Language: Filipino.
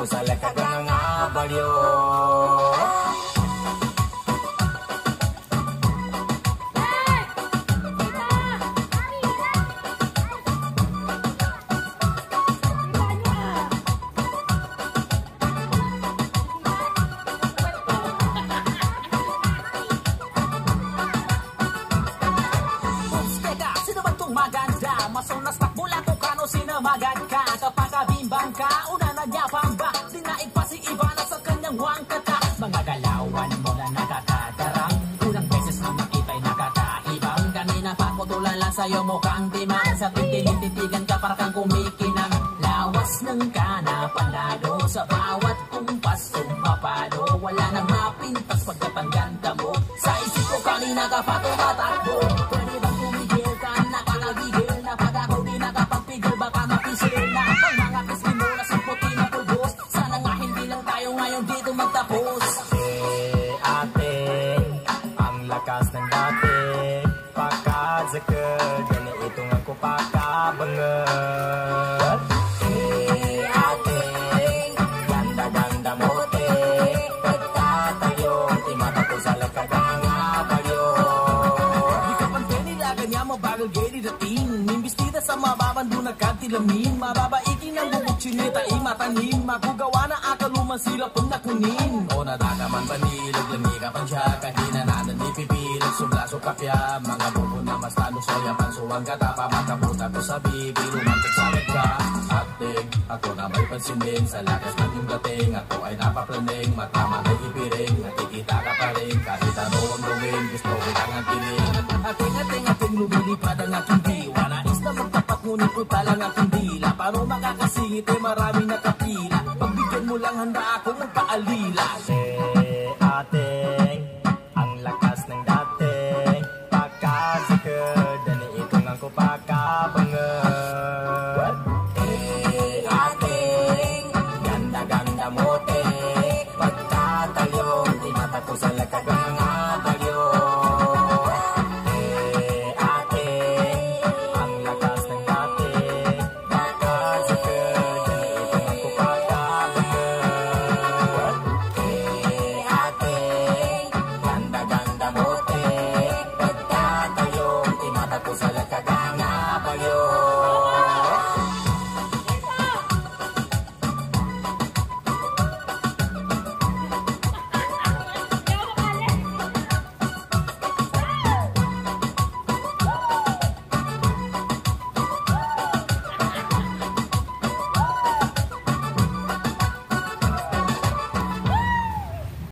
ko sa lakad ng abalyo. Masunas takbula kung kano sinamagad ka. Kapag kabimbang ka, una na niya pamba. Dinaig pa si Ivana sa kanyang wangkata. Mga galawan mo na nakakatarang. Unang beses na makita'y nakakaibang. Kanina pa ko tulala sa'yo mukhang timang. Sa titingin-titigan ka para kang kumikinang. Lawas ng kana panalo. Sa bawat kumpas sumapalo. Wala nang mapintas pagkatang ganda mo. Sa isip ko kanina ka pa tumatakbo. Pwede bang tumigil ka nakakagigil? Napagako di nakapagpigil baka mapisil na ang mga kismin mo na simputi na pulbos. Sana nga hindi lang tayo ngayon dito magtapos. Ate, ang lakas ng dati pakazakad, gani itong ako pakabangat. Ate, ganda-ganda mo te, pagtatayo di mata ko sa lakad ng abalyo. Di ka pante nila ganyan mabagal geri dating. Sa mababando nagkatilamin, mababaikin ang bubog chinita imatanim. Magugawa na akaluman sila pang nakunin. O nadakaman panilag, lamiga pan siya. Kahina na nanipipilag, sublaso kapya. Mga bubo na mas talo soya, pansuwang katapa. Makabuta ko sa bibi, romantic sa ka. Acting, ako na may pansinin. Sa lakas ng yung dating, ako ay napaplaning. Matama na ipiring, nakikita ka pa rin. Kahit anong gawin, gusto ko kang atilin. Ating, lumilipad ang aking diwa. Nais na magtapat, ngunit ko talang aking dila. Paano makakasingit, marami nakapila. Pagbigyan mo lang, handa ako ng paalila.